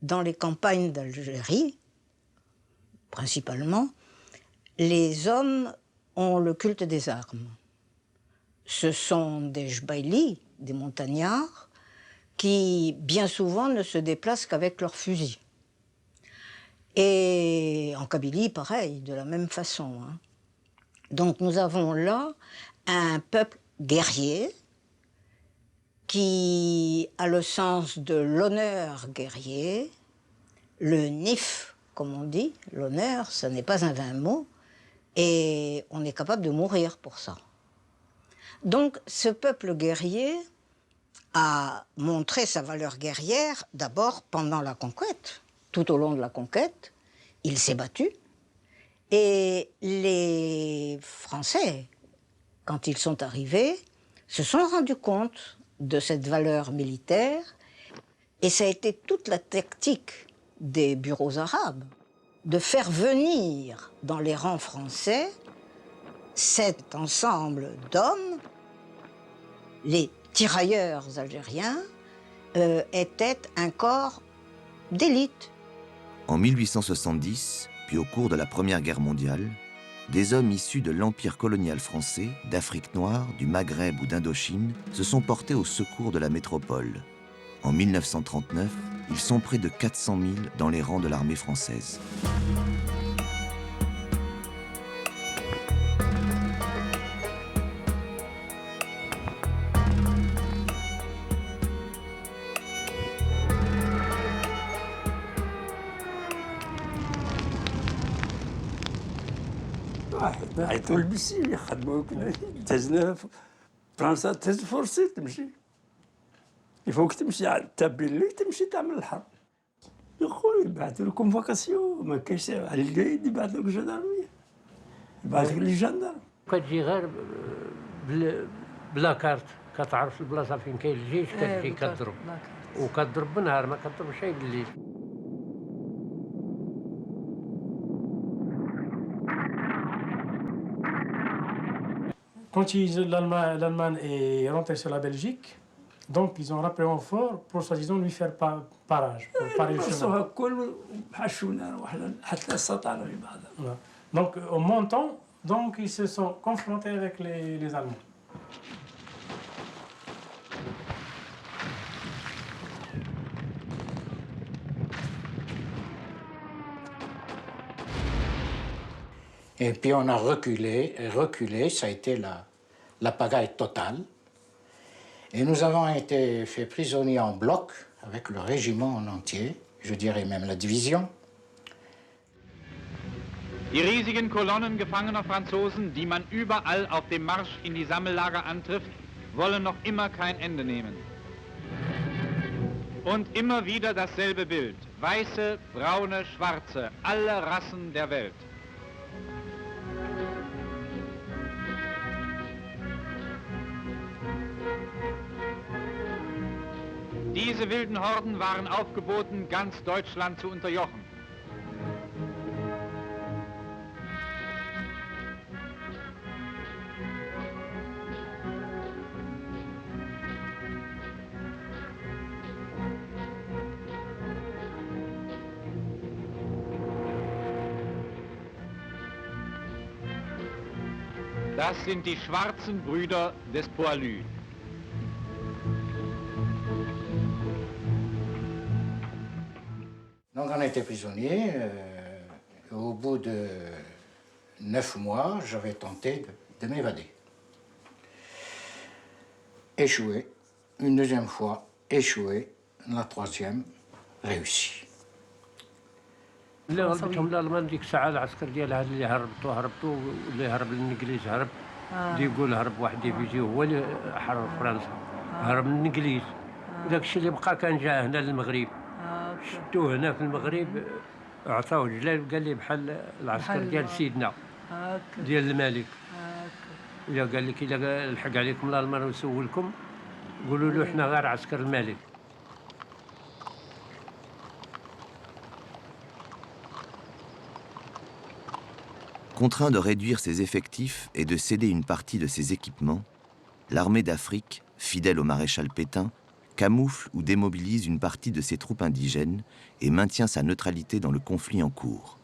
dans les campagnes d'Algérie, principalement, les hommes ont le culte des armes. Ce sont des jbaïlis, des montagnards, qui bien souvent ne se déplacent qu'avec leurs fusils. Et en Kabylie, pareil, de la même façon. Donc nous avons là un peuple guerrier qui a le sens de l'honneur guerrier, le nif, comme on dit, l'honneur, ce n'est pas un vain mot, et on est capable de mourir pour ça. Donc ce peuple guerrier a montré sa valeur guerrière d'abord pendant la conquête. Tout au long de la conquête, il s'est battu. Et les Français, quand ils sont arrivés, se sont rendus compte de cette valeur militaire. Et ça a été toute la tactique des bureaux arabes de faire venir dans les rangs français cet ensemble d'hommes. Les tirailleurs algériens étaient un corps d'élite. En 1870, puis au cours de la Première Guerre mondiale, des hommes issus de l'Empire colonial français, d'Afrique noire, du Maghreb ou d'Indochine se sont portés au secours de la métropole. En 1939, ils sont près de 400 000 dans les rangs de l'armée française. عيطوا البسيل يخدموا تهزنا فرنسا تهز فرصي تمشي يفوق تمشي حتى بالليل تمشي تعمل الحرب يا خويا يبعثوا لكم فاكاسيون ما كاينش على القايد يبعثوا لك جندرميه يبعثوا لك الجندرم كتجي غير بلا كارت كتعرف البلاصه فين كاين الجيش كتجي كضرب وكضرب بالنهار ما كضربش غير بالليل. Quand l'Allemagne est rentrée sur la Belgique, donc ils ont rappelé en fort pour soi-disant lui faire parage, pour parer le chemin. Voilà. Donc en montant, donc ils se sont confrontés avec les Allemands. Et puis on a reculé, et reculé, ça a été la pagaille totale. Et nous avons été faits prisonniers en bloc, avec le régiment en entier, je dirais même la division. Die riesigen Kolonnen gefangener Franzosen, die man überall auf dem Marsch in die Sammellager antrifft, wollen noch immer kein Ende nehmen. Und immer wieder dasselbe Bild. Weiße, braune, schwarze, alle Rassen der Welt. Diese wilden Horden waren aufgeboten, ganz Deutschland zu unterjochen. Das sind die schwarzen Brüder des Poilus. Donc on a été prisonniers. Au bout de 9 mois, j'avais tenté de m'évader. Échoué. Une deuxième fois, échoué. La troisième, réussi. لا غلبتهم الالمان ديك الساعه العسكر ديالها اللي هربطوا واللي هرب للانجليز هرب اللي يقول هرب واحد ديفيزي هو اللي حرر فرنسا هرب من الانجليز وداك الشيء اللي بقى كان جا هنا للمغرب شدوه هنا في المغرب عطاوه جلال قال لي بحال العسكر ديال سيدنا ديال الملك الا قال لك الا لحق عليكم الالمان وسولكم قولوا له حنا غير عسكر الملك. Contraint de réduire ses effectifs et de céder une partie de ses équipements, l'armée d'Afrique, fidèle au maréchal Pétain, camoufle ou démobilise une partie de ses troupes indigènes et maintient sa neutralité dans le conflit en cours.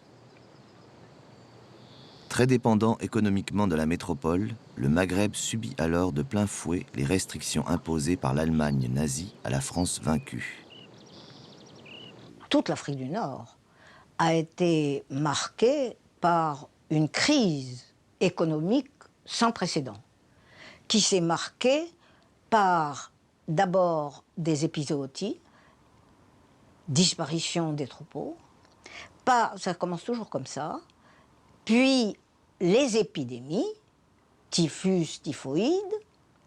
Très dépendant économiquement de la métropole, le Maghreb subit alors de plein fouet les restrictions imposées par l'Allemagne nazie à la France vaincue. Toute l'Afrique du Nord a été marquée par une crise économique sans précédent, qui s'est marquée par d'abord des épizooties, disparition des troupeaux, ça commence toujours comme ça, puis les épidémies, typhus, typhoïde,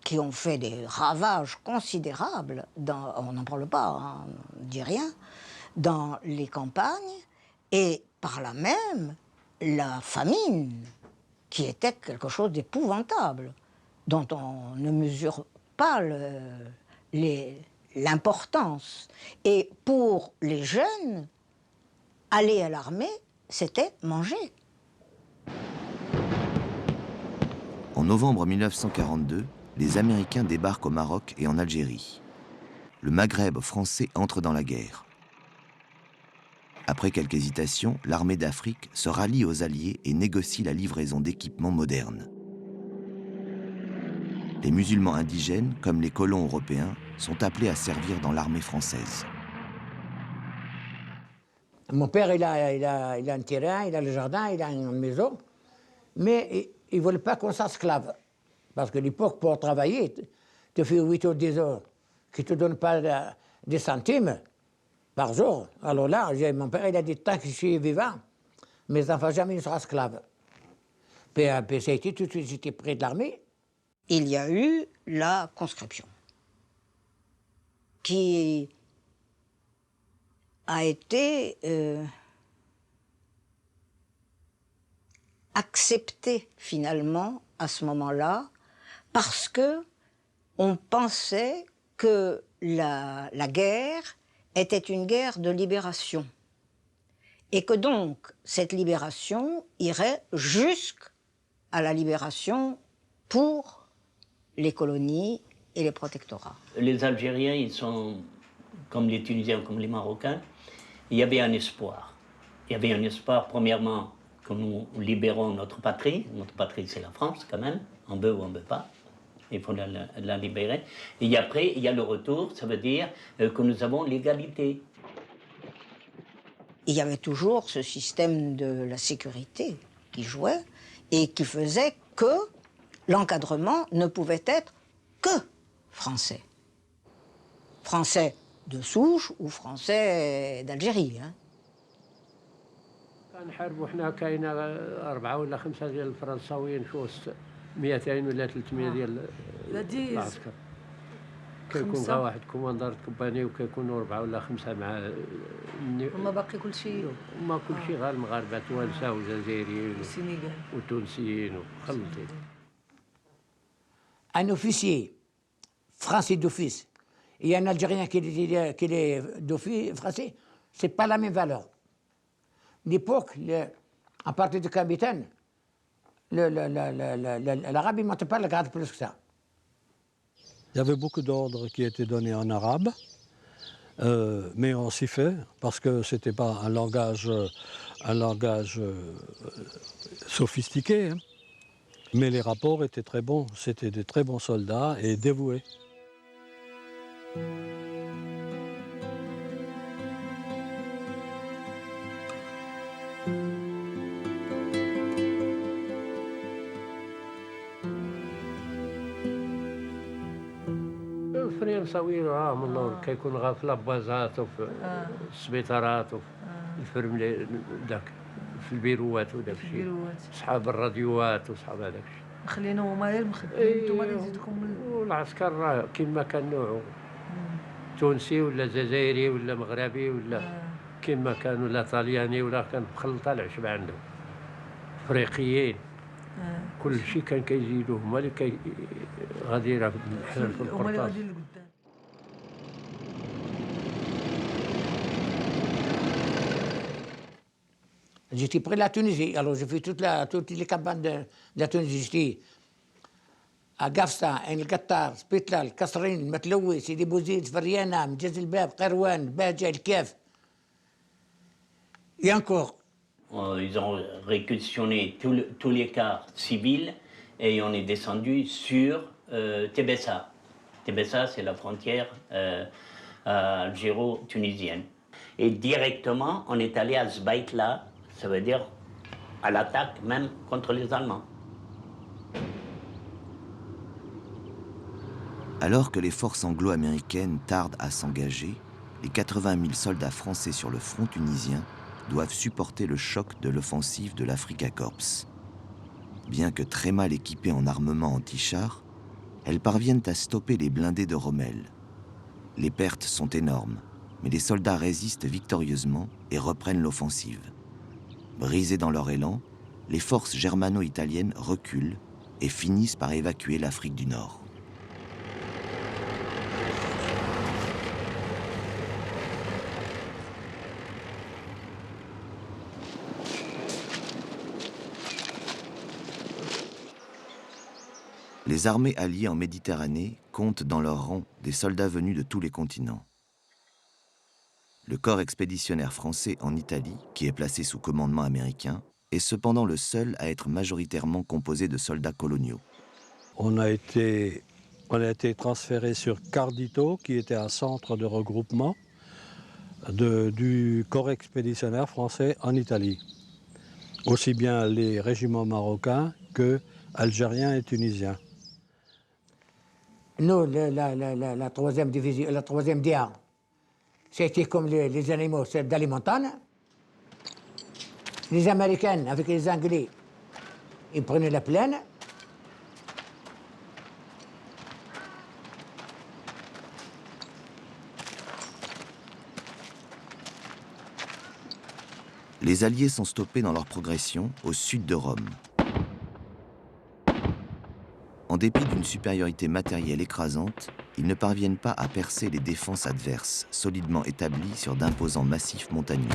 qui ont fait des ravages considérables, on n'en parle pas, hein, on ne dit rien, dans les campagnes, et par là même la famine, qui était quelque chose d'épouvantable, dont on ne mesure pas l'importance. Et pour les jeunes, aller à l'armée, c'était manger. En novembre 1942, les Américains débarquent au Maroc et en Algérie. Le Maghreb français entre dans la guerre. Après quelques hésitations, l'armée d'Afrique se rallie aux Alliés et négocie la livraison d'équipements modernes. Les musulmans indigènes, comme les colons européens, sont appelés à servir dans l'armée française. Mon père, il a un terrain, il a le jardin, il a une maison, mais il ne voulait pas qu'on s'esclave. Parce que l'époque, pour travailler, tu fais 8 ou 10 heures, qui ne te donnent pas des centimes par jour. Alors là, mon père, il a dit, tant que je suis vivant, mes enfants jamais ne seront esclaves. Puis ça a été tout de suite, j'étais près de l'armée. Il y a eu la conscription, qui a été acceptée finalement à ce moment-là, parce que on pensait que la guerre était une guerre de libération, et que donc cette libération irait jusqu'à la libération pour les colonies et les protectorats. Les Algériens, ils sont comme les Tunisiens, comme les Marocains. Il y avait un espoir. Il y avait un espoir, premièrement, que nous libérons notre patrie. Notre patrie, c'est la France, quand même. On veut ou on ne veut pas. Il faut la libérer. Et après, il y a le retour. Ça veut dire que nous avons l'égalité. Il y avait toujours ce système de la sécurité qui jouait et qui faisait que l'encadrement ne pouvait être que français. Français de souche ou français d'Algérie. Hein. كنحاربوا حنا كاينه 4 ولا 5 ديال الفرنساويين في وسط 200 ولا 300 ديال العسكر. كيكون غير واحد كوماندار كومباني وكيكونوا 4 ولا 5 مع هما باقي كلشي هما كلشي غير المغاربه توانسه وجزائريين وتونسيين وخلطين. Un officier français d'office et un Algérien qui est d'office français, ce n'est pas la même valeur. L'époque, à partir du capitaine, l'arabe, il ne monte pas le grade plus que ça. Il y avait beaucoup d'ordres qui étaient donnés en arabe, mais on s'y fait parce que ce n'était pas un langage sophistiqué. Hein. Mais les rapports étaient très bons, c'était des très bons soldats et dévoués. الفرنساويين راهم اللور كيكون غا في لابازات وفي السبيطارات وفي الفرم داك في البيروات وداك الشيء صحاب الراديوات وصحاب هذاك الشيء مخلينهم هما غير مخدمين نتوما اللي يزيدكم والعسكر راه كيما كان نوعو تونسي ولا جزائري ولا مغربي ولا كيما كان ولا طالياني ولا كان مخلطه العشبه عندهم افريقيين كل شيء كان كيزيدوه هما اللي غادي راه بحال في القرطاس. J'étais près de la Tunisie, alors j'ai fait toutes les campagnes de la Tunisie. J'étais قفصة، عين القطار، سبيطلة، القصرين، المتلوي، سيدي بوزيد، فريانة، مجز الباب، قروان، باجة، الكيف. Et encore. Ils ont réquisitionné tous les cars civils et on est descendu sur Tébessa. Tébessa, c'est la frontière algéro-tunisienne. Et directement, on est allé à Zbaïtla, ça veut dire à l'attaque même contre les Allemands. Alors que les forces anglo-américaines tardent à s'engager, les 80 000 soldats français sur le front tunisien doivent supporter le choc de l'offensive de l'Afrika Korps. Bien que très mal équipées en armement anti-chars, elles parviennent à stopper les blindés de Rommel. Les pertes sont énormes, mais les soldats résistent victorieusement et reprennent l'offensive. Brisées dans leur élan, les forces germano-italiennes reculent et finissent par évacuer l'Afrique du Nord. Les armées alliées en Méditerranée comptent dans leur rang des soldats venus de tous les continents. Le corps expéditionnaire français en Italie, qui est placé sous commandement américain, est cependant le seul à être majoritairement composé de soldats coloniaux. On a été transféré sur Cardito, qui était un centre de regroupement du corps expéditionnaire français en Italie. Aussi bien les régiments marocains que algériens et tunisiens. Nous, la troisième division, la troisième DIA, c'était comme les animaux, c'est dans les montagnes. Les Américains, avec les Anglais, ils prenaient la plaine. Les Alliés sont stoppés dans leur progression au sud de Rome. En dépit d'une supériorité matérielle écrasante, ils ne parviennent pas à percer les défenses adverses, solidement établies sur d'imposants massifs montagneux.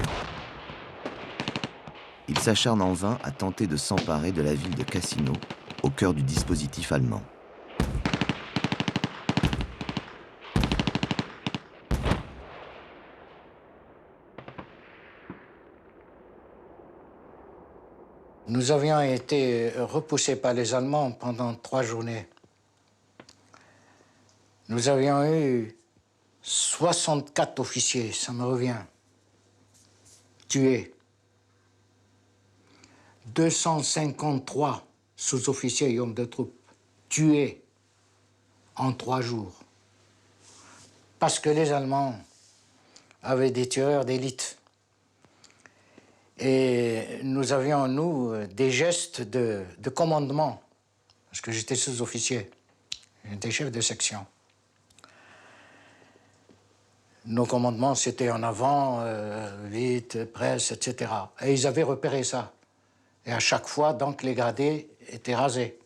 Ils s'acharnent en vain à tenter de s'emparer de la ville de Cassino, au cœur du dispositif allemand. Nous avions été repoussés par les Allemands pendant 3 journées. Nous avions eu 64 officiers, ça me revient, tués. 253 sous-officiers et hommes de troupes tués en 3 jours. Parce que les Allemands avaient des tireurs d'élite. Et nous avions, nous, des gestes de commandement, parce que j'étais sous-officier, j'étais chef de section. Nos commandements, c'était en avant, vite, presse, etc. Et ils avaient repéré ça. Et à chaque fois, donc, les gradés étaient rasés.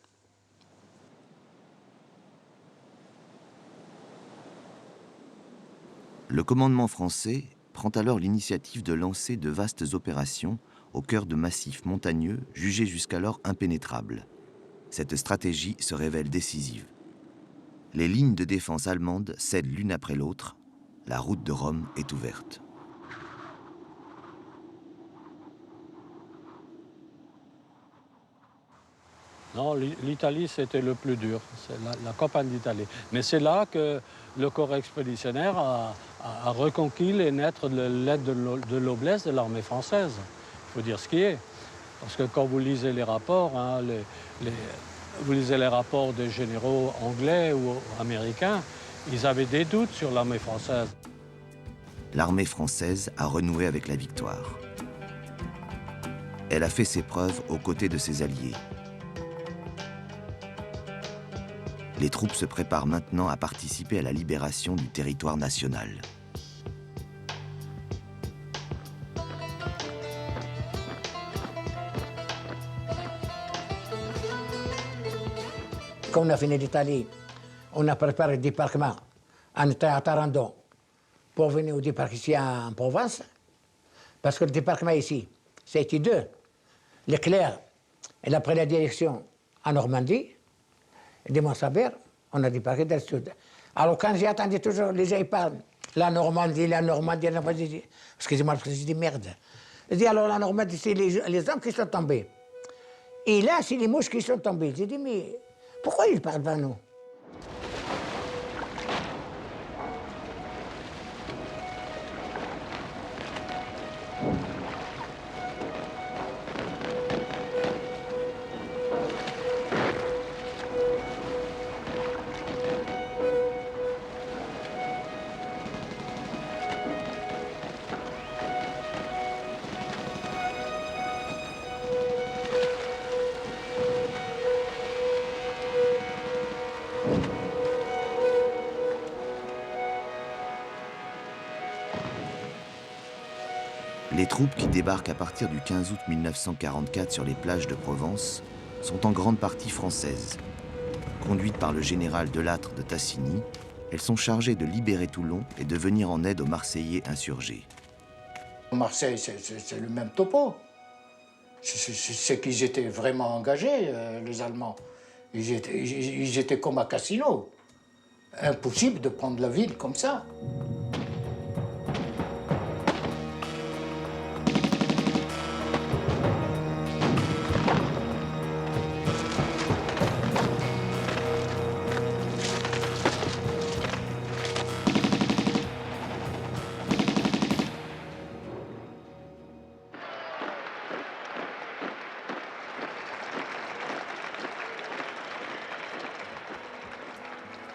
Le commandement français prend alors l'initiative de lancer de vastes opérations au cœur de massifs montagneux jugés jusqu'alors impénétrables. Cette stratégie se révèle décisive. Les lignes de défense allemandes cèdent l'une après l'autre. La route de Rome est ouverte. Non, l'Italie, c'était le plus dur, c'est la campagne d'Italie. Mais c'est là que le corps expéditionnaire a reconquis les lettres de noblesse de l'armée française. Il faut dire ce qui est. Parce que quand vous lisez les rapports, hein, vous lisez les rapports des généraux anglais ou américains, ils avaient des doutes sur l'armée française. L'armée française a renoué avec la victoire. Elle a fait ses preuves aux côtés de ses alliés. Les troupes se préparent maintenant à participer à la libération du territoire national. Quand on a fini l'Italie, on a préparé le débarquement. On était à Taranto pour venir au débarquement ici en Provence. Parce que le débarquement ici, c'était 2. Leclerc, il a pris la direction en Normandie. de Mont-Saber, on a débarqué dans le sud. Alors quand j'ai entendu toujours, les gens ils parlent, la Normandie, excusez-moi, parce que j'ai dit merde. Je dis alors la Normandie, c'est les hommes qui sont tombés. Et là, c'est les mouches qui sont tombées. J'ai dit, mais pourquoi ils parlent devant nous? Les troupes qui débarquent à partir du 15 août 1944 sur les plages de Provence sont en grande partie françaises. Conduites par le général Delattre de Tassigny, elles sont chargées de libérer Toulon et de venir en aide aux Marseillais insurgés. Marseille, c'est le même topo. C'est qu'ils étaient vraiment engagés, les Allemands. Ils étaient comme à Cassino. Impossible de prendre la ville comme ça.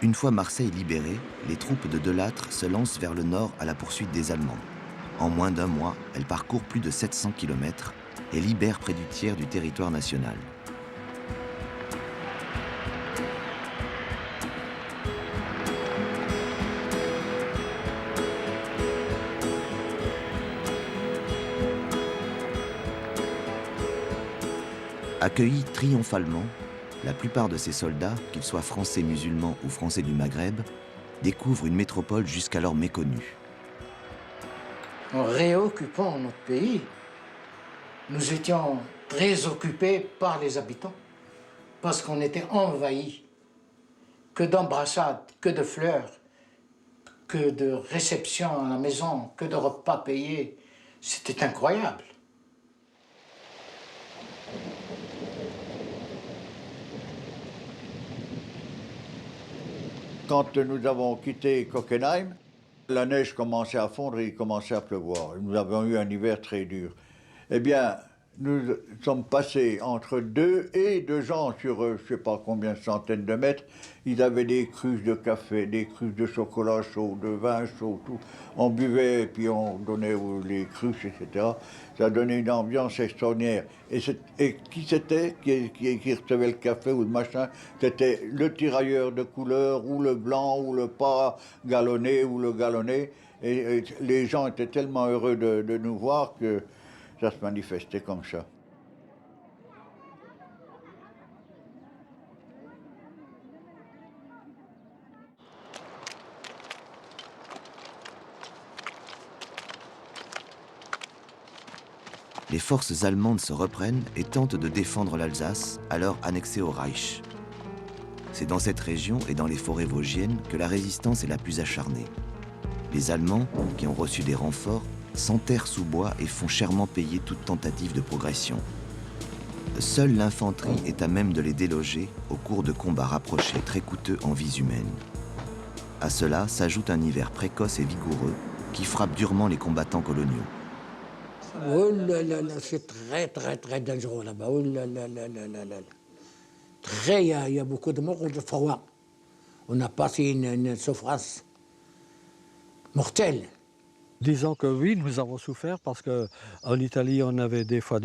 Une fois Marseille libérée, les troupes de Delattre se lancent vers le nord à la poursuite des Allemands. En moins d'un mois, elles parcourent plus de 700 km et libèrent près du tiers du territoire national. Accueillis triomphalement, la plupart de ces soldats, qu'ils soient français musulmans ou français du Maghreb, découvrent une métropole jusqu'alors méconnue. En réoccupant notre pays, nous étions très occupés par les habitants, parce qu'on était envahis. Que d'embrassades, que de fleurs, que de réceptions à la maison, que de repas payés. C'était incroyable. Quand nous avons quitté Cockenheim, la neige commençait à fondre et il commençait à pleuvoir. Nous avons eu un hiver très dur. Eh bien, nous sommes passés entre deux gens sur je ne sais pas combien de centaines de mètres. Ils avaient des cruches de café, des cruches de chocolat chaud, de vin chaud, tout. On buvait et puis on donnait les cruches, etc. Ça donnait une ambiance extraordinaire. Et qui c'était qui recevait le café ou le machin? C'était le tirailleur de couleur, ou le blanc, ou le pas galonné, ou le galonné. Et les gens étaient tellement heureux de nous voir que ça se manifestait comme ça. Les forces allemandes se reprennent et tentent de défendre l'Alsace, alors annexée au Reich. C'est dans cette région et dans les forêts vosgiennes que la résistance est la plus acharnée. Les Allemands, qui ont reçu des renforts, s'enterrent sous bois et font chèrement payer toute tentative de progression. Seule l'infanterie est à même de les déloger au cours de combats rapprochés très coûteux en vies humaines. À cela s'ajoute un hiver précoce et vigoureux qui frappe durement les combattants coloniaux. Oh là là là, c'est très dangereux là-bas. Oh là là là là là là. Il y a beaucoup de morts de froid. On a passé une souffrance mortelle. Disons que oui, nous avons souffert parce qu'en Italie, on avait des fois